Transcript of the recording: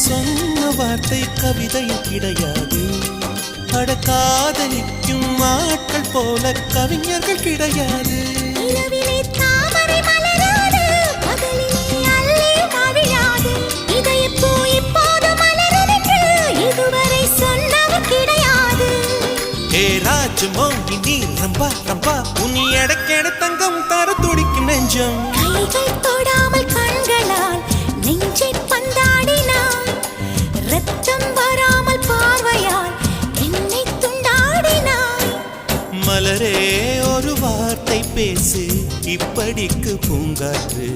சொன்ன வார்த்தை கவிதையும் கிடையாது. அட காதலிக்கும் ஆட்கள் போல கவிஞர்கள் கிடையாது. நீ ரம்பா ரம்பா உன்னை எடக்கெட தங்கம் தர துடிக்கும் நெஞ்சம். கைகள் தொடாமல் கண்களால் நெஞ்சை பந்தாடினாய். ரத்தம் வராமல் பார்வையால் என்னை துண்டாடினாய். மலரே ஒரு வார்த்தை பேசு இப்படிக்கு பூங்காற்று.